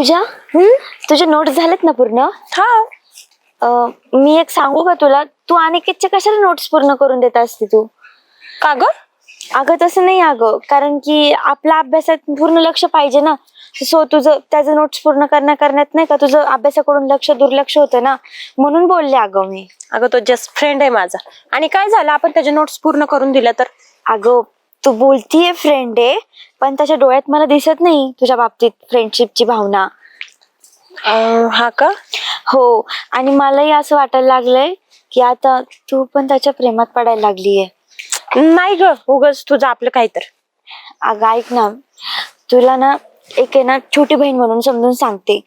पूजा तुझे नोट्स झालेत ना पूर्ण? हा. मी एक सांगू का तुला, तू अनिकेतच्या कशाला नोट्स पूर्ण करून देत असते तू? का ग? अगं तसं नाही अगं, कारण की आपल्या अभ्यासात पूर्ण लक्ष पाहिजे ना. सो तुझं त्याचं नोट्स पूर्ण करण्यात नाही का तुझं अभ्यासाकडून दुर्लक्ष होतं ना, म्हणून बोलले अगं मी. अगं तो जस्ट फ्रेंड आहे माझा, आणि काय झालं आपण त्याचे नोट्स पूर्ण करून दिल्या तर? अगं तू बोलतीये फ्रेंड आहे, पण त्याच्या डोळ्यात मला दिसत नाही तुझ्या बाबतीत फ्रेंडशिपची भावना. हा का? हो, आणि मलाही असं वाटायला लागलंय की आता तू पण त्याच्या प्रेमात पडायला लागलीये. नाही ग, उगाच तुझं आपलं काय तर. अगं ऐक ना, तुला ना एक आहे ना छोटी बहीण म्हणून समजून सांगते,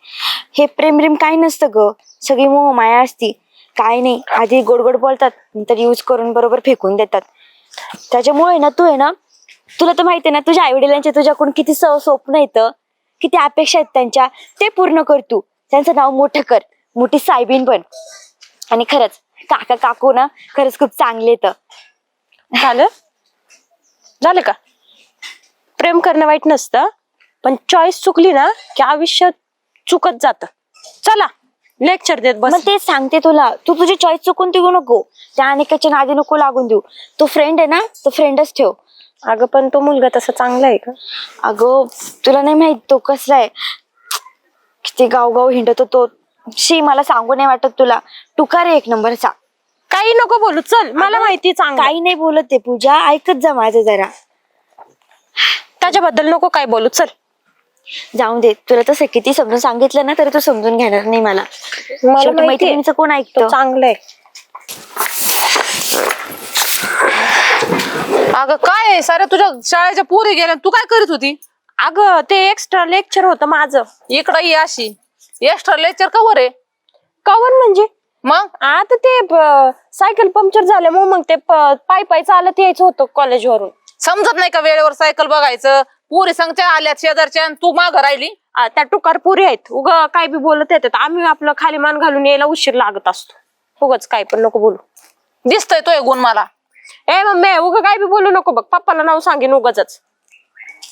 हे प्रेम काय नसतं ग, सगळी मोह माया असती. काय नाही, आधी गोड गोड बोलतात, नंतर यूज करून बरोबर फेकून देतात. त्याच्यामुळे ना तू आहे ना, तुला तर माहिती आहे ना तुझ्या आई वडिलांचे तुझ्याकडून किती स्वप्न येतं, किती अपेक्षा आहेत त्यांच्या, ते पूर्ण कर तू. त्यांचं नाव मोठं कर, मोठी साहेबीन पण. आणि खरंच काका काकू ना खरंच खूप चांगले येतं. झालं का? प्रेम करणं वाईट नसतं, पण चॉईस चुकली ना की आयुष्य चुकत जात. चला लेक्चर देत बस. मग तेच सांगते तुला, तू तुझी चॉईस चुकून देऊ नको, त्या अनेकाच्या नादी नको लागून देऊ. तो फ्रेंड आहे ना, तो फ्रेंडच ठेव. अगं पण तो मुलगा तसा चांगला आहे का? अगं तुला नाही माहित तो कसला आहे, किती गावगाव हिंडतो तो. मला सांगू नाही वाटत तुला, टुकार आहे एक नंबरचा. काही नको बोलू, चल. मला माहिती चांगलं. काही नाही बोलत ते पूजा, ऐकत जा माझं जरा. त्याच्याबद्दल नको काय बोलू, चल. जाऊन दे, तुला तसं किती समजून सांगितलं ना तरी तू समजून घेणार नाही मला. मला शेवटी मैत्रिणीचं कोण ऐकतं? चांगलं आहे. अगं काय आहे, साऱ्या तुझ्या शाळेच्या पोरी गेल्या, तू काय करीत होती? अगं ते एक्स्ट्रा लेक्चर होतं माझं. इकडं ये अशी. एक्स्ट्रा लेक्चर कवर आहे? कवन म्हणजे? मग आता ते सायकल पंक्चर झाल्यामुळे मग ते पायी चालत यायचं होतं कॉलेजवरून. समजत नाही का वेळेवर सायकल बघायचं? पोरी संगच्या आल्यात शेजारच्या आणि तू मागं राहिली. त्या टुकार पुरी आहेत, उग काय बी बोलत येतात. आम्ही आपलं खाली मान घालून यायला उशीर लागत असतो. उगाच काय पण नको बोलू. दिसतोय तो गुण मला. ए मम्मी, उग काय बी बोलू नको बघ, पप्पाला नाव सांगेन उगाच.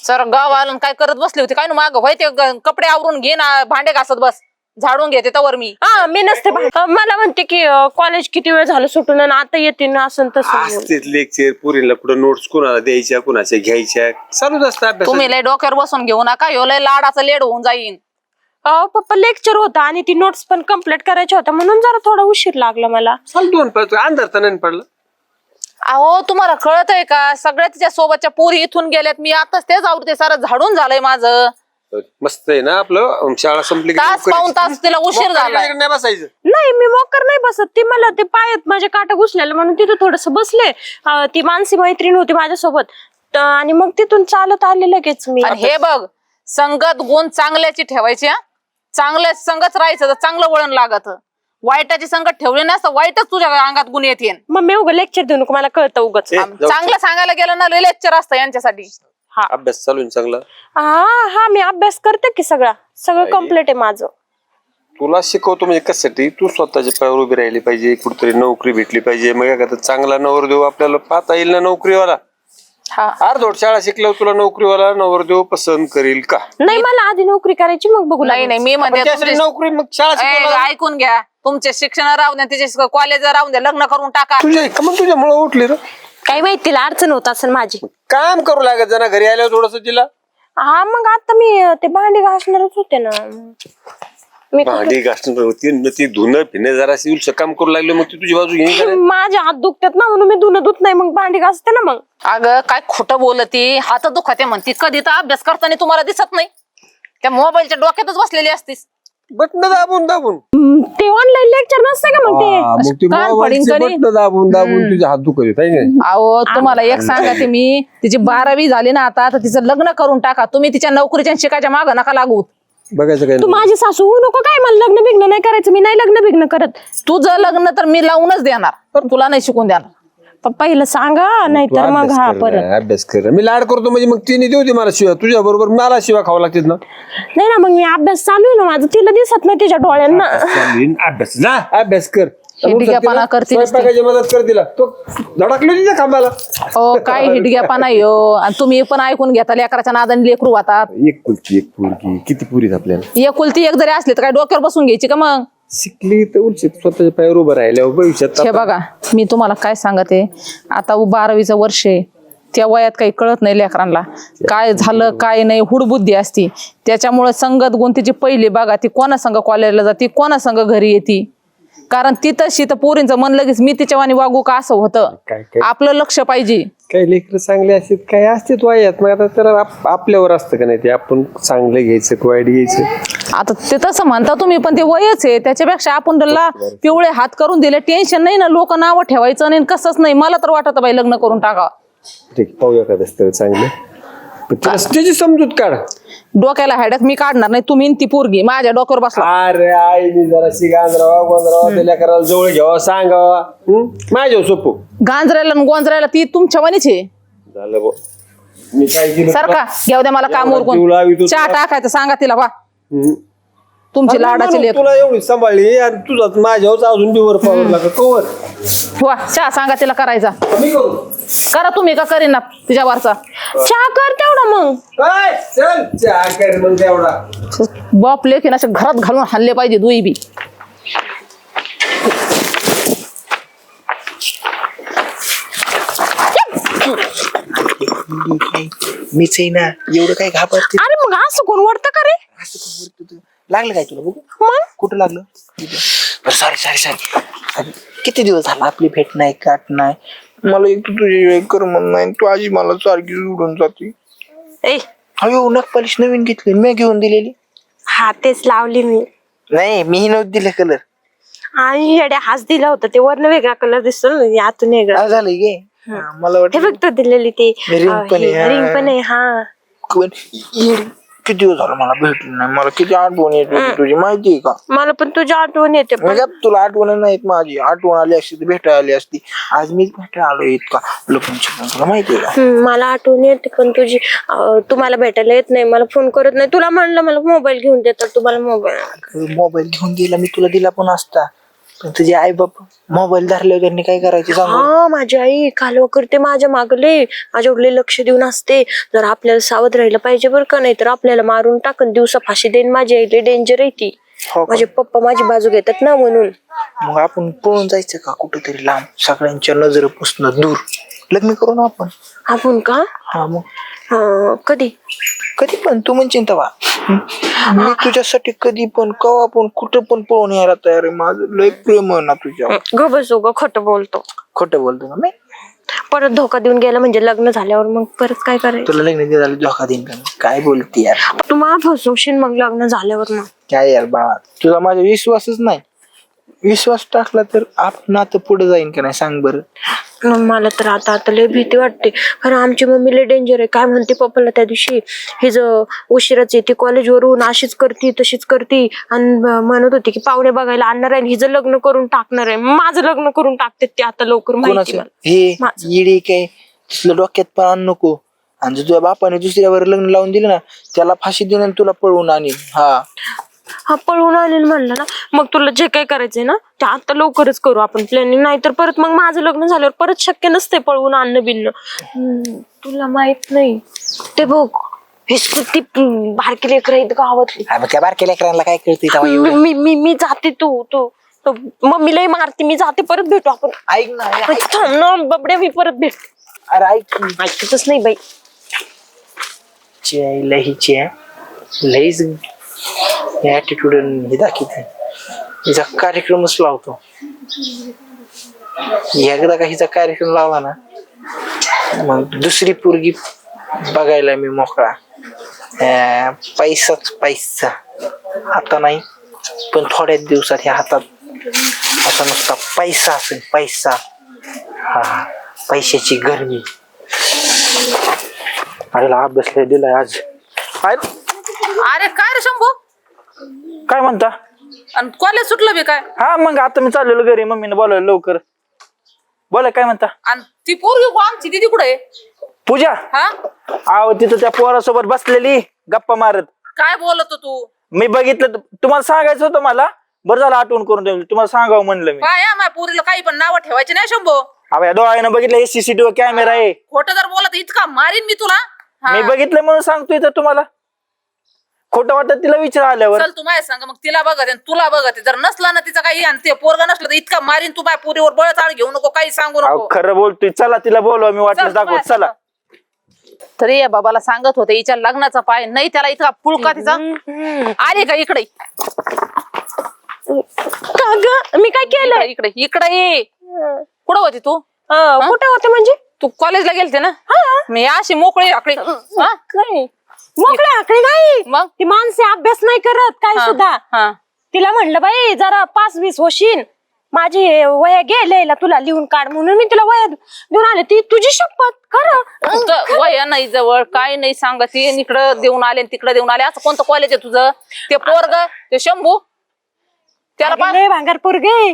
सर गाव आलं काय करत बसली होती काय ना मागं? होय ते कपडे आवरून घे ना, भांडे घासत बस, झाडून घेते तवर मी. हा मी नसते मला म्हणते की कॉलेज किती वेळ झालं सुटून आणि आता येते ना, असं तसं. असतेच लेक्चर, पुरीला कुठं नोट्स कुणाला द्यायच्या, कुणाच्या घ्यायच्या, चालूच असतं अभ्यास. तुम्ही लय डोक्यावर बसून घेऊ नका, ह्यो लय लाडाचा लेड होऊन जाईन. पप्पा लेक्चर होता आणि ती नोट्स पण कम्प्लीट करायच्या होत्या, म्हणून जरा थोडा उशीर लागला मला. दोन अंधार तर नाही पडलं. अहो तुम्हाला कळत आहे का, सगळ्या तिच्या सोबतच्या पोरी इथून गेल्यात. मी आताच तेच आवडते, सारं झाडून झालंय माझं. मस्त आहे ना आपलं, शाळा संपली की तास पाऊन तास तिला उशीर झाला. नाही बसायचं. नाही मी मोकर नाही बसत. ती मला ते पायात माझ्या काटा घुसलेला म्हणून तिथं थोडस बसले. ती मानसी मैत्रीण होती माझ्यासोबत आणि मग तिथून चालत आले लगेच मी. आणि हे बघ, संगत गुण चांगल्याची ठेवायची. चांगल्या संगत राहायचं तर चांगलं वळण लागत. वाईटाची संगत ठेवली ना तर वाईटच तुझ्या अंगात गुण येते. मग मी उगा लेक्चर देऊ नको, मला कळतं उगाच. चांगलं सांगायला गेलं ना लेक्चर असतं यांच्यासाठी. हा अभ्यास चालू आहे चांगला. हा मी अभ्यास करते की सगळं कम्प्लीट आहे माझं. तुला शिकवतो म्हणजे कशासाठी, तू स्वतःच्या पायावर उभी राहिली पाहिजे, कुठतरी नोकरी भेटली पाहिजे, मग एखादा चांगला नवरदेव आपल्याला पाहता येईल ना नोकरीवाला. अर्धवट शाळा शिकल्यावर तुला नोकरीवाला नवरदेव पसंत करेल का? नाही, मला आधी नोकरी करायची मग बघू. नाही मी म्हणते नोकरी मग शाळा ऐकून घ्या, तुमचे शिक्षण राहू द्या, तिचे कॉलेज राहू द्या, लग्न करून टाका. तुझ्यामुळे उठली रे. काही माहिती तिला अडचण होत असेल माझी. काम करू लागत जाणार घरी आल्यावर थोडस तिला. हा मग आता मी ते भांडी घासणारच होते ना. मी भांडी घासणार होती, ती धुणं फिरणं जरा काम करू लागले, मग ती तुझी बाजू घेईन. माझे हात दुखतात ना, म्हणून मी धुणं धुत नाही, मग भांडी घासते ना. मग अगं काय खोटं बोलती, हात दुखाते म्हणती. कधी तर अभ्यास करताना तुम्हाला दिसत नाही, त्या मोबाईलच्या डोक्यातच बसलेली असतीस. बटन दाबून ते ऑनलाईन लेक्चर नसतं का? मग दाबून तुझे हात दुखत अहो तुम्हाला एक सांगते मी, तिची 12वी झाली ना आता तिचं लग्न करून टाका. तुम्ही तिच्या नोकरीच्या शिकायच्या मागं नका लागू. बघायचं काय तू माझी सासू होऊ नको काय? मला लग्न बिग्न नाही करायचं, मी नाही लग्न बिग्न करत. तुझं लग्न तर मी लावूनच देणार, पण तुला नाही शिकून देणार. पप्पा हिला सांगा, नाहीतर मग हा परत अभ्यास कर. मी लाड करतो म्हणजे मग तिने देऊ दे मला शिवा, तुझ्या बरोबर मला शिवा खावं लागते ना. नाही ना, मग मी अभ्यास चालू आहे ना माझं, तिला दिसत नाही तिच्या डोळ्यांना. अभ्यास ना, अभ्यास कर. हिडग्यापणा करते नुसती. स्वयंपाकाची मदत कर तिला तो धडकलो तिच्या खांबाला. हो काय हिडग्यापणा हो. आणि तुम्ही पण ऐकून घेता लेकराच्या नादाने लेकरू होतात. एक कुलची एक पोरगी किती पुरीत आपल्याला. एकुलती एक जरी असली तर काय डोक्यावर बसून घ्यायची का मग. शिकली तर उलची स्वतःच्या पायावर उभं राहिल्यावर भविष्यात हे बघा मी तुम्हाला काय सांगते आता 12वीचं वर्ष आहे. त्या वयात काही कळत नाही लेकरांना काय झालं काय नाही हुडबुद्धी असती. त्याच्यामुळे संगत गुंतीची पहिली बघा ती कोणा संग कॉलेजला जाते कोणा संग घरी येते. कारण ती तशी तर पोरींचं मन लगेच मी तिच्या वाणी वागू का असं होतं. आपलं लक्ष पाहिजे. काही लेकरं चांगले असतात काही असतात वयात मग आता तर आपल्यावर असतं का नाही ते आपण चांगलं घ्यायचं वाईट घ्यायचं. आता ते तसं म्हणता तुम्ही पण ते वयच आहे त्याच्यापेक्षा आपण त्याला पिवळे हात करून दिले टेन्शन नाही ना. लोक नावं ठेवायचं नाही कसंच नाही. मला तर वाटत बाई लग्न करून टाका. ठीक पाहूया एखादं स्थळ चांगलं त्याची समजूत काढ. डोक्याला हेडक मी काढणार नाही. तुम्ही ती पोरगी माझ्या डोक्यावर बसला. अरे आईनी जराशी गांजरावा गोंजरावा त्याला करायला जवळ घ्यावा सांगावा माझ्या सोपो. गांजरायला आणि गोंजरायला ती तुमच्या वाणीच आहे. झालं बो मी काय केलं सारखा घेऊ द्या मला काम उरकून. चहा टाकायचं सांगा तिला बा तुमची लाडाची लेक. तुला एवढी सांभाळली आणि तुझा माझ्यावर अजून बिवर पावर लागत कवर. वा चहा सांगा तिला करायचा. मी करू करा तुम्ही का करीन ना तिच्यावरचा. चहा कर तेवढा मग. काय चल चहा कर मग तेवढा. बाप लेखीन असे घरात घालून हाणले पाहिजे दुई बी. मीच आहे ना एवढं काय घाबरते. अरे मग असं कोण वरतं का रे. लागलं काय तुला बघू मग कुठं लागलं. सॉरी सॉरी सॉरी किती दिवस झाला आपली भेट नाही गाठ नाही. मला एक तुझी करमत नाही. तू आजी मला सारखी सोडून जाते. ए अयो नखपालिश नवीन घेतली मी घेऊन दिलेली. हा तेच लावली मी. नाही मीही नव्हतं दिलं कलर. आणि येड्या हाच दिला होता ते वरनं वेगळा कलर दिसतो ना आतून वेगळा. झालं गे मला हे वाटतं बघ तो दिलेली ते रिंग पण आहे, हा. रिंग पण आहे हा. किती दिवस झालं मला भेटली नाही. मला किती आठवण येत होती तुझी माहितीये का. मला पण तुझी आठवण येते पण. म्हणजे तुला आठवण नाहीत माझी आठवण आली असती तर भेटायला आली असती. आज मीच भेटायला आलो इतका लपून छिपून तुला माहितीये का. मला आठवण येते पण तुझी तुम्हाला भेटायला येत नाही मला फोन करत नाही. तुला म्हणलं मला मोबाईल घेऊन देतात तुम्हाला मोबाईल. मोबाईल घेऊन दिला मी तुला दिला पण असता पण तुझे आई बाप मोबाईल धरल्यावर त्यांनी काय करायचे सांग. हा माझी आई कालवा करते माझ्या मागले माझ्याकडे लक्ष देऊन असते. जर आपल्याला सावध राहिलं पाहिजे बरं का नाही तर आपल्याला मारून टाकन दिवसा फाशी देईन. माझी आई डेंजर आहे ती. हो का? माझे पप्पा माझी बाजू घेतात ना म्हणून. मग आपण पळून जायचं का कुठेतरी लांब सगळ्यांच्या नजरेपासून दूर लग्न करू ना आपण का हा मग कधी कधी पण तू म्हणशील तेव्हा मी तुझ्यासाठी कधी पण कवा पण कुठं पण पळून यायला तयार आहे. माझं लय प्रेम आहे ना तुझ्या. ग बसो ग खोटं बोलतो. खोटं बोलतो ना मी. परत धोका देऊन गेला म्हणजे लग्न झाल्यावर मग परत काय करायचं. तुला लग्न झालं धोका देईन का मी? काय बोलते यार. तू मला फसवशील मग लग्न झाल्यावर मग. काय यार बाळा तुझा माझा विश्वासच नाही. विश्वास टाकला तर आपण आता पुढे जाईन का नाही सांग बरं. मला तर आता लय भीती वाटते. कारण आमची मम्मी लय डेंजर आहे. काय म्हणते पप्पाला त्या दिवशी हे जर उशिराच येते कॉलेजवरून अशीच करती तशीच करती आणि म्हणत होती की पाहुणे बघायला आणणार आहे हिचं लग्न करून टाकणार आहे. माझं लग्न करून टाकते ते आता लवकर माहिती कोणाचं मला. हे माझं. येडे काय तुला डोक्यात पण आण नको. आणि जर तुझ्या बापाने दुसऱ्यावर लग्न लावून दिलं ना त्याला फाशी देणं आणि तुला पळवून आणीन. हा पळून आणेल म्हणलं ना मग तुला जे काय करायचंय ना ते आता लवकरच करू आपण प्लॅनिंग. नाही तर परत मग माझं लग्न झाल्यावर परत शक्य नसते पळवून आणणं बिन्न. तुला माहित नाही ते बघ हे किती बारकी लेकरं आहेत गावातली. त्या बारक्या लेकरांना काय कळते मी जाते तू मम्मीलाही मारते मी जाते परत भेटू आपण. ऐक ना थांब ना बबड्या मी परत भेट. अरे ऐक ऐकतच नाही बाई. लहीची लईच ऍटिट्यूड हे दाखवते. हिचा कार्यक्रमच लावतो. एकदा का हिचा कार्यक्रम लावला ना मग दुसरी पोरगी बघायला मी मोकळा. पैसाच पैसा आता नाही पण थोड्याच दिवसात ह्या हातात असा नुसता पैसा असेल पैसा. हा पैशाची गरमी. अरे अभ्यासला दिलाय आज. अरे काय रे शंभू काय म्हणता. आणि कॉलेज सुटलं बी काय. हा मग आता मी चाललेलो घरी मम्मीने बोलावलं लवकर. बोला काय म्हणता. आणि ती पोरगी आमची दिदी कुठे पूजा हा आहो तिथं त्या पोरासोबत बसलेली गप्पा मारत. काय बोलत तू. मी बघितलं तुम्हाला सांगायचं होतं मला बरं झालं आठवण करून ठेवली, तुम्हाला सांगावं म्हणलं मी. काय माझ्या पोरीला काही पण नावं ठेवायची नाही शंभो. अबे या डोळ्यानं बघितलं सीसीटीव्ही कॅमेरा आहे. खोटं जर बोलत इतका मारीन मी तुला. हा. मी बघितलं म्हणून सांगतोय तर तुम्हाला. खोटं वाटत तिला विचार आल्यावर. चल तू माझ्या सांग मग तिला बघत आहे, तुला बघत आहे. जर नसला ना तिचा काही आणि ते पोरगा नसलं तर इतका मारीन तू माझ्या पोरीवर बळचाळ घेऊ नको, काही सांगू अहो, नको. खरं बोलतोय. चला तिला बोलवा, मी वाटलं चल, दाखवत. माझ्या चला. तरी या बाबाला सांगत होते हिच्या लग्नाचा पाय नाही त्याला इतका पुळका तिचा. आले का इकडे मी काय केलंय? इकडे इकडे ये. कुठं होती तू? कुठे होते म्हणजे? तू कॉलेजला गेलते ना? मी अशी मोकळी आकडे. काय मोकळे आकडे नाही. मग ती माणसे अभ्यास नाही करत काय सुद्धा. हा. तिला म्हणलं बाई जरा 5-20 होशील, माझी वया गेलेला तुला लिहून काढ म्हणून मी तिला वया देऊन आले. ती तुझी शपथ खरं वया नाही जवळ काय नाही सांगत इकडं देऊन आले तिकडे देऊन आले. असं कोणतं कॉलेज आहे तुझं? ते पोरग ते शंभू त्याला लय भांगार पोरगे.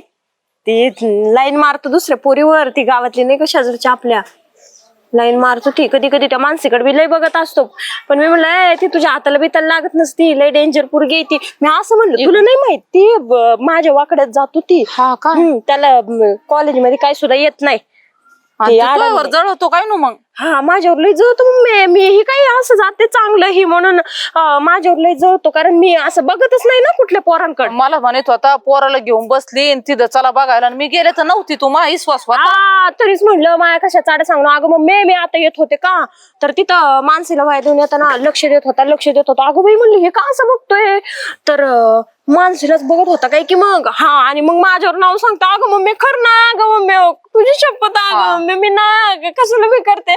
ती लाईन मारतो दुसऱ्या पोरीवर. ती गावातली नाही का शेजारच्या आपल्या लाईन मारतो ती. कधी कधी त्या माणसाकडे बी लय बघत असतो. पण मी म्हणलं ती तुझ्या हाताला बिताला लागत नसती, लय डेंजर पोरगी ती. मी असं म्हणलं तुला नाही माहित ती माझ्या वाकड्यात जातो ती. हा का? त्याला कॉलेजमध्ये काय सुद्धा येत नाही. जळवतो काय ना मग? हा माझ्यावर लय जळतो. मी ही काही असं जाते चांगलं ही म्हणून माझ्यावर लय जळतो. कारण मी असं बघतच नाही ना कुठल्या पोरांकडे. मला म्हणत होता पोराला घेऊन बसली आणि तिथं चला बघायला आणि मी गेले तर नव्हती. तू मा विश्वास होता. तरीच म्हणलं माया कशा चाड्या सांगणं. अगं मग मी आता येत होते का तर तिथं माणसाला वाया देऊन येताना लक्ष देत होता. अगं बाई म्हणलं हे का असं बघतोय तर माणसालाच बघत होता काय की मग. हा आणि मग माझ्यावर नाव सांगता. अगं मम्मी खरं ना. अगं मम्मी तुझी शपथ. अगं मम्मी मी ना कसं मी करते.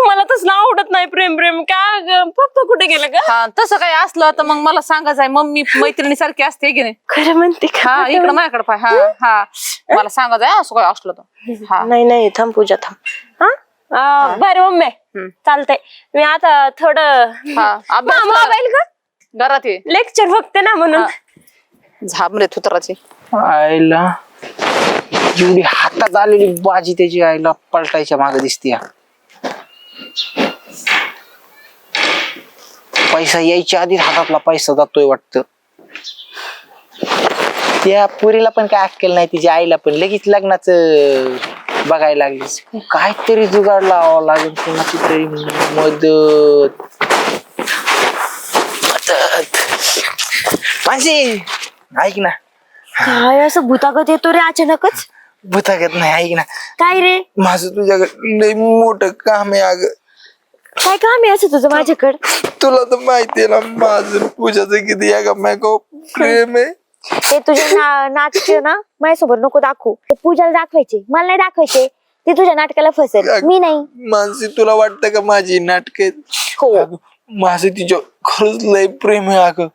मला तसलं आवडत नाही प्रेम का. पप्पा कुठे गेलं का? हा तसं काही असलं तर मग मला सांगायचं. मम्मी मैत्रिणी सारखी असते की नाही? खरं म्हणते का? हा इकडं माझ्याकडे पाय. हा हा मला सांगायचं असं काय असलं तर. हा नाही थांब पूजा थांब. हा बरं मम्मी चालतंय. मी आता थोडं मोबाईल का घरात ये लेक्चर बघते ना म्हणून. झाबरे तुतराची आईला एवढी हातात आलेली बाजी त्याची आईला पलटायच्या मागे दिसते. पैसा यायच्या आधी हातातला पैसा जातोय वाटतं. त्या पुरीला पण काय अक्कल नाही, तिच्या आईला पण लगेच लग्नाचं बघायला लागली. काहीतरी जुगाड लावावं लागेल. कोणाची तरी मदत. माझी ऐक ना. काय असं भूतागत येतो रे अचानकच? भूतागत नाही, ऐक ना. काय रे? माझं तुझ्याकडे लय मोठं काम आहे. अगं काय काम आहे असं तुझं माझ्याकडे? तुला तर माहितीये ना माझं पूजाचं किती प्रेम आहे. ते तुझे नाटक ना माझ्यासोबत नको दाखवू. ते पूजाला दाखवायचे, मला नाही दाखवायचे. ते तुझ्या नाटकाला फसेल, मी नाही. मानसी तुला वाटतं का माझी नाटक हो माझं तिच्या खरंच लय प्रेम आहे. अगं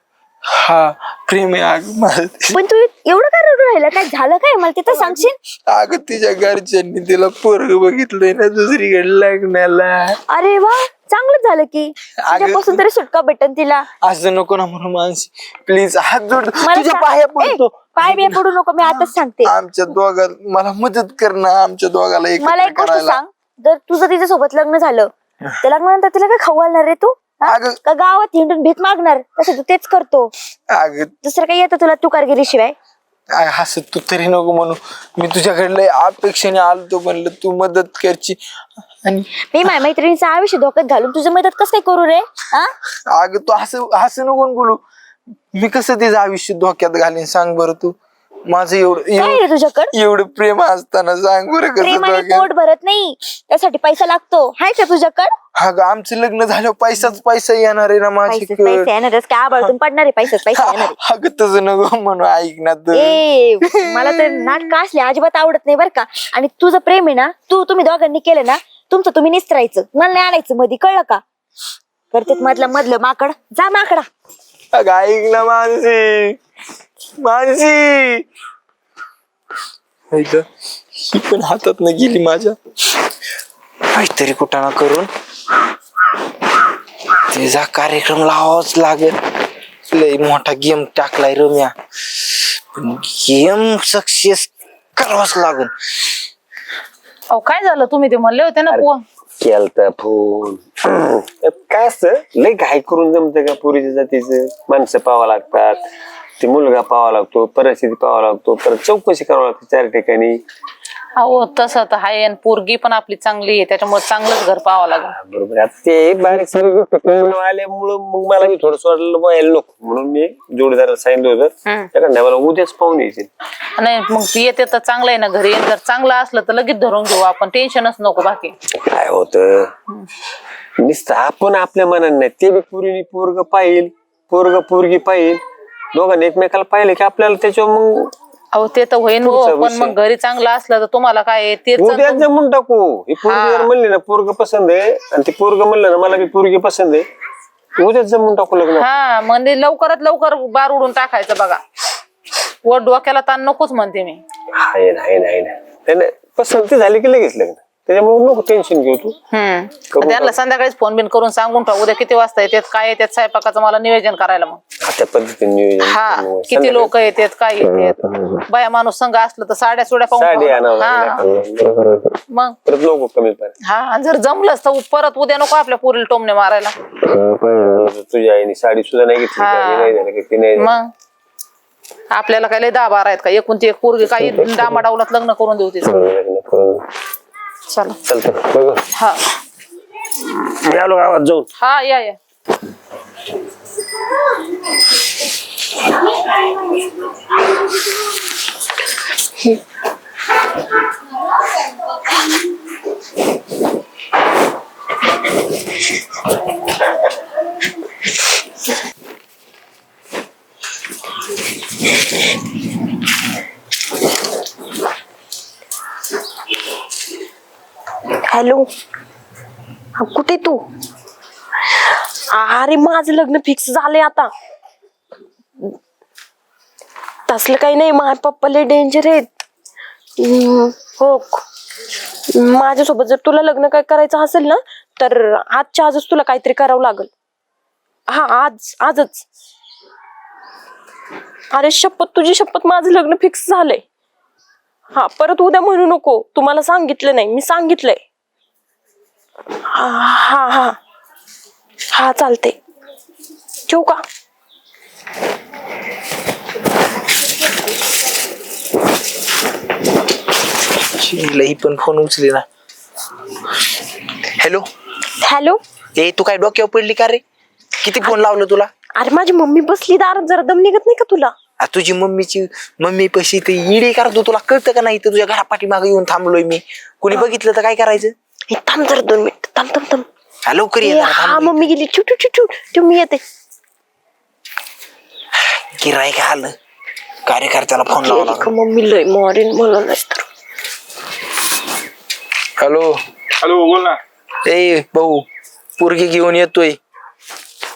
हा प्रेम आहे अगं माझं. पण तू एवढं काय रडून राहिलं? काय झालं काय मला ते तर सांगशील? अगं तिच्या घरच्यांनी तिला पोरग बघितलंय ना दुसरीकडे लग्नाला. अरे वा चांगलं झालं की. तुझ्यापासून तरी सुटका भेटन तिला. असं नको ना म्हणून मानसी प्लीज हात जोड मला तुझ्या सांग- पाया पडतो. पाय बिया पडू नको, मी आताच सांगते. आमच्या दोघां मला मदत कर ना. आमच्या दोघाला मला एक एकत्र गोष्ट करायला. सांग, जर तुझं तिच्या सोबत लग्न झालं त्या लग्नानंतर तिला काय खाऊ घालणार रे तू? हा? अगं- का गावात हिंडून भीक मागणार? तसं तू तेच करतो. अगं दुसरं काही येतं तुला तुकारगिरी शिवाय? हसत तू तरी नको म्हणू. मी तुझ्याकडे अपेक्षेने आलतो म्हणलं तू मदत करची. आणि मी माझ्या मैत्रिणीचं आयुष्य धोक्यात घालून तुझी मदत कसं काय करू रे? हा? अगं तू असं नको बोलू. मी कसं तिचं आयुष्य धोक्यात घालीन सांग बरं तू. माझं काय रे तुझ्याकडं? एवढं प्रेम असताना सांग बरं कसं प्रेमाने धोक्यात. पोट भरत नाही, त्यासाठी पैसा लागतो. हाय का तुझ्याकडं? अगं आमचं लग्न झालं पैसाच पैसा येणार आहे ना पैसे पैसे येणारच काय आबाळतून पडणार आहे? पैसेच पैसे येणार आहे. अगं तसं नको म्हणू. ऐक ना तू. ए मला तर नाटक असले अजिबात आवडत नाही बर का. आणि तुझं प्रेम आहे ना, तुम्ही दोघांनी केलं ना, तुमचं तुम्ही निस्तरायचं, मला नाही आणायचं मध्ये, कळलं का? करते मधलं माकड, जा माकडा. अगं ऐक ना मानसी. ही पण हातात न गेली माझ्या. काहीतरी कुठं करून तिचा कार्यक्रम लावावाच लागेल. लय मोठा गेम टाकलाय रम्या, पण गेम सक्सेस करावाच लागेल. अहो काय झालं? तुम्ही ते म्हणले होते ना केलता फोन. काय असतं लय घाई करून जमतं का? पुरीच्या जातीचं माणसं पाहावं लागतात. ते मुलगा पाहावा लागतो, परिस्थिती पाहावा लागतो, परत चौकशी करावं लागते 4 ठिकाणी. अहो तसं तर आहे आणि पोरगी पण आपली चांगली आहे, त्याच्यामुळे चांगलंच घर पाहावं लागेल. बरोबर. आता ते बारीक सारी गोष्ट कळून आल्यामुळं मग मला मी थोडंसं वाटलं व्हायला नको, म्हणून मी जोडीदाराला सांगितलं होतं त्याकडे मला उद्याच पाहून यायचे. नाही मग येते तर चांगलं आहे ना घरी, जर चांगलं असलं तर लगेच धरून घेऊ आपण, टेन्शनच नको बाकी. काय होतं नुसतं आपण आपल्या मनाने नाही, ते बी पोरीने पोरग पाहिल, पोरग पोरगी पाहिल, दोघांनी एकमेकाला पाहिलं की आपल्याला त्याच्यावर मग. अहो ते तर होईन हो, पण मग घरी चांगलं असलं तर तुम्हाला काय ते उद्याच जमून टाकू. ही पोरगी जर म्हणली ना पोरग पसंत आहे आणि ती पोरग म्हणलं ना मला बी पोरगी पसंत आहे, उद्याच जमून टाकू लग्न. हा म्हणजे लवकरात लवकर बार उडून टाकायचं बघा, वर डोक्याला ताण नकोच म्हणते मी. नाही नाही नाही नाही, पसंती झाली की लगेच लग्न, त्याच्यामुळे नको टेन्शन घेऊ तू. त्यांना संध्याकाळीच फोन बिन करून सांगून टाक उद्या किती वाजता येतात, काय येतात स्वयंपाकाचं मला नियोजन करायला. मग त्या पद्धतीने नियोजन. हा किती लोक येतात काय येतात, बाया माणूस संघ असलं तर साड्या सुड्या साडी पाहून. आणावं मग परत लोक कमी पाहिजे. हा आणि जर जमलंच तर परत उद्या नको आपल्या पोरीला टोमणे मारायला. तुझ्या आईने साडी सुद्धा नाही घेतली, नाही झालं की ती नाही. मग आपल्याला काय लय 10-12 आहेत का, एकूण ती एक पोरगी काही डामाडावलात लग्न करून देऊ तिचं. चला चालतं. हा मी आलो गावात जाऊन. हा या या. हॅलो, कुठे तू? अरे माझं लग्न फिक्स झालंय आता. तसलं काही नाही, माझे पप्पा लय डेंजर आहेत. हो, माझ्यासोबत जर तुला लग्न काय करायचं असेल ना तर आजच्या आजच तुला काहीतरी करावं लागल. हा आजच. अरे शपथ, तुझी शपथ, माझं लग्न फिक्स झालंय. हा परत उद्या म्हणू नको, तुम्हाला सांगितलं नाही, मी सांगितलंय. हा हा हा हा चालते, ठेवू का? ही पण फोन उचले ना. हॅलो हॅलो, ए तू काय डोक्यावर पडली का रे? किती फोन लावलं तुला? अरे माझी मम्मी बसली दारात, जरा दम निघत नाही का तुला? तुझी मम्मी पशी ते इडी करतो, तुला कळतं का नाही? तुझ्या घरा पाठीमागे येऊन थांबलोय मी, कुणी बघितलं तर काय करायचं? हे थांब जरा 2 मिनिट, थांब. हा लवकर ये. हा मम्मी गेली, ठेव मी येते. गिरायक आलं, कार्यकर्त्याला फोन लावला. मम्मी लय मारीन मला नाही तर. हॅलो बोल ना. ए भाऊ, पोरगी घेऊन येतोय,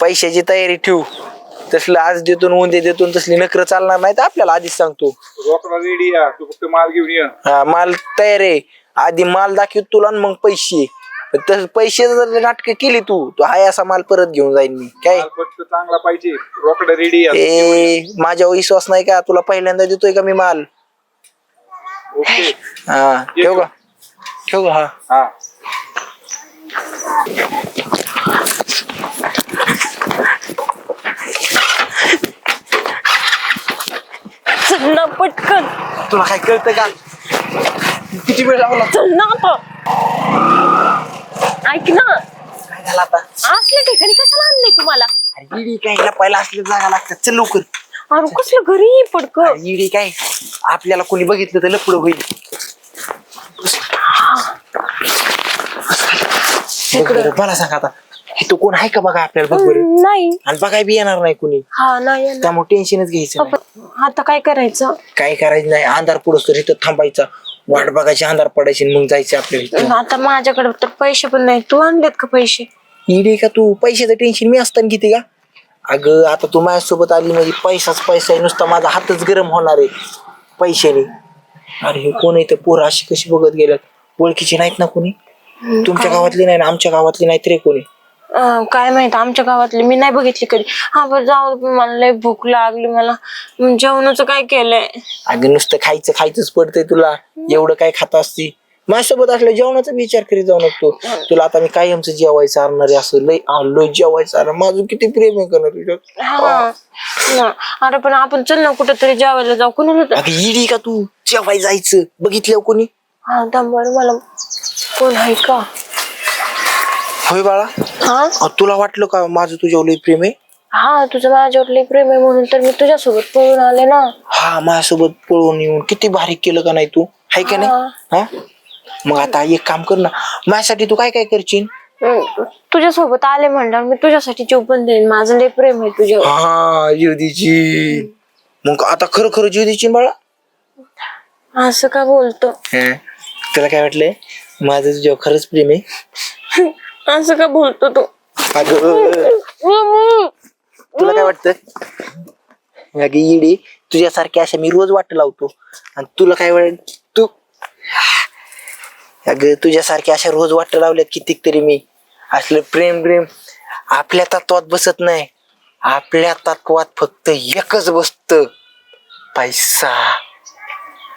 पैशाची तयारी ठेव. तसलं आज देतो उद्या देतो तसली नखरं चालणार नाही तर आपल्याला आधीच सांगतो. रोकडा रेडी या, तू फक्त माल घेऊन ये. हा माल तयार आहे, आधी माल दाखव तुला मग पैसे. तस पैसे जर नाटक केली तू हाय असा माल परत घेऊन जाईन मी. काय फक्त चांगला पाहिजे, रोकडा रेडी या. ए माझ्या विश्वास नाही का? तुला पहिल्यांदा देतोय का मी माल? ओके. हा ठेव का? हा चल ना पटकन. तुला काय कळतं का? किती वेळ लागला? चल ना आता. ऐक ना, काय झालं आता? असल्या ठिकाणी कशाला आणलंय तुम्हाला? अरे इडी काय, हिला पहिला असल्या जागा लागतात. चल लवकर. अरे कसलं घरी पडकं. अरे इडी काय, आपल्याला कोणी बघितलं तर लफडं होईल. मला सांग आता, हे तो कोण आहे का बघा आपल्याला? बघ बरं. नाही. आणि बघाय बी येणार नाही कुणी, हा नाही. त्यामुळे टेन्शनच घ्यायचं नाही. आता काय करायचं? काय करायचं नाही, अंधार पडूस तर इथं थांबायचा, वाट बघायची, अंधार पडायची, मग जायचं आपल्या इथं. आता माझ्याकडे तर पैसे पण नाही. तू आणलेत का पैसे? इडी का तू? पैशाचं टेन्शन मी असताना किती का? अगं आता तू माझ्यासोबत आली म्हणजे पैसाच पैसा आहे, नुसता माझा हातच गरम होणार आहे पैशाने. अरे हे कोण आहे? तर पोरं अशी कशी बघत गेल्यात, ओळखीची नाहीत ना कोणी? तुमच्या गावातली नाही ना, आमच्या गावातली नाहीत रे कोणी. काय माहित, आमच्या गावातली मी नाही बघितली कधी. हा बरं जाऊ दे, मला लय भूक लागली. मला जेवणाचं काय केलंय? अगं नुसतं खायचंच पडतंय तुला, एवढं काय खात असती? माझ्यासोबत असल्या जेवणाचा विचार करीत जाऊ नको तू. तुला आता मी कायमचं जेवायचं आणणार आहे, असं लय लय जेवायचं आणणार. माझं किती प्रेम आहे करणार तुझ्यात. हा ना. अरे पण आपण चल ना कुठेतरी जेवायला जाऊ. कोणी होतं? अगं इडी का तू, जेवाय जायचं बघितलं कोणी? हा थांब बरं, मला कोण आहे का? होय बाळा. हा तुला वाटलं का माझं तुझ्यावर लय प्रेम आहे? हा तुझं माझ्यावर लय प्रेम आहे म्हणून तर मी तुझ्यासोबत पळून आले ना. हा माझ्यासोबत पळून येऊन किती भारी केलं का नाही तू, हाय का नाही? हा मग आता एक काम कर ना, माझ्यासाठी तू काय काय करशील? तुझ्यासोबत आले म्हणल्यावर मी तुझ्यासाठी जीव पण देईन. माझं लय प्रेम आहे तुझ्यावर. हा जीवदीची. मग आता खरं खरं जीवदीची बाळा. असं का बोलतो? तुला काय वाटलंय माझं तुझ्यावर खरंच प्रेम आहे? असं का बोलतो तू? तुला काय वाटतं? अगं इडी, तुझ्यासारखी अशा मी रोज वाट लावतो आणि तुला काय वाटत? तू अगं तुझ्यासारख्या अशा रोज वाट लावल्यात कितीक तरी मी. असलं प्रेम प्रेम आपल्या तत्वात बसत नाही. आपल्या तत्वात फक्त एकच बसत, पैसा.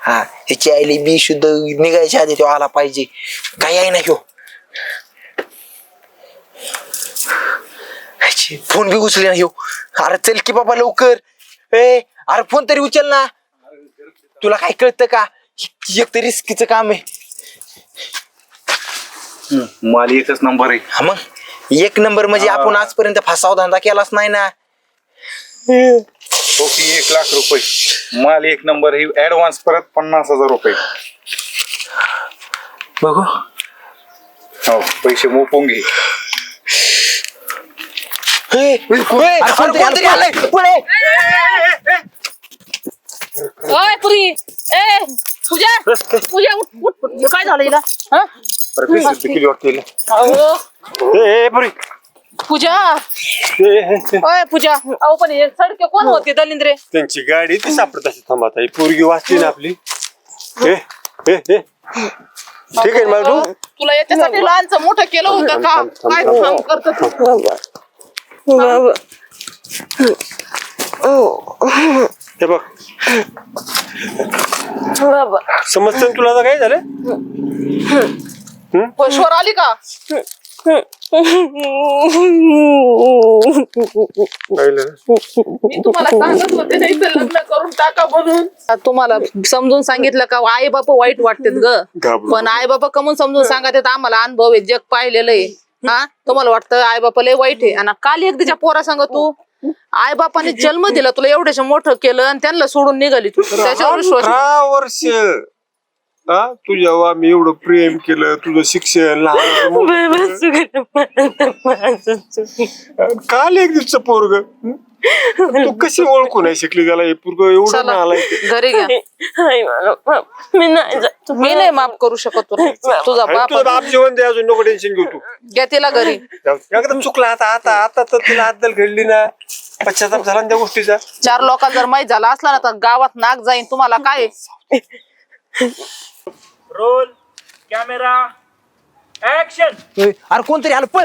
हा ह्याची आईली बी शुद्ध निघायच्या आधी तो आला पाहिजे. काय आहे ना ह्यो. फोन बी उचले ना ह्यो. अरे चल की बाबा लवकर. अरे फोन तरी उचल ना. तुला काय कळतं का, एक तरी रिस्कीचं काम आहे. माल एकच नंबर आहे. हा मग एक नंबर म्हणजे आपण आजपर्यंत फसाव धंदा केलाच नाही ना. ओके 1 लाख रुपये माल एक नंबर आहे. ऍडव्हान्स परत 50,000 रुपये. बघू हो पैसे मोपून घे. अरे कोणतरी आलंय. पुढे. ओय पुरी, ए पूजा, पूजा उठ उठ उठ. काय झालं हिला? हा? अरे 20 रुपये किलो वाटतील. अहो पूजा, ओय पूजा. अहो पण हे सडके कोण होते दलिंद्रे? त्यांची गाडी ती सापडत अशी थांबत आहे. पोरगी वाचली ना आपली. ठीक आहे मग तू तुला याच्यासाठी लहानचं मोठं केलं होतं का? काय काम करतो तू? हे बघ समजतं ना तुला आता काय झालं? स्वर आली का? मी तुम्हाला सांगत होते नाही तर लग्न करून टाका म्हणून. तुम्हाला समजून सांगितलं का आई बाप वाईट वाटतात ग, पण आई बाप कमून समजून सांगत आम्हाला अनुभव आहे, जग पाहिलेलं आहे. हा तुम्हाला वाटतं आई बापा लय वाईट आहे, आणि काल एक तिच्या पोरा सांग तू आई बापाने जन्म दिला तुला एवढ्याश मोठं केलं आणि त्यांना सोडून निघाली तू. त्याच्यावर विश्वास 18 वर्ष तुझ्या मी एवढं प्रेम केलं, तुझं शिक्षण लहान काल एक दिवस पोरग तू कशी ओळखू नाही शिकली त्याला हे पोरग एवढं ना आलाय. घरी घ्या. मी नाही माफ करू शकत तुला. तुझा बाप बाप जेवण दे, अजून नको टेन्शन घेऊ. तू घ्या तिला घरी. एकदम चुकला. आता आता तर तिला अद्दल घडली ना, पश्चाताप झाला ना त्या गोष्टीचा. 4 लोकांना जर माहित झाला असला ना तर गावात नाक जाईन. तुम्हाला काय रोल कॅमेरा ऍक्शन. अरे कोणतरी आलं, पळ.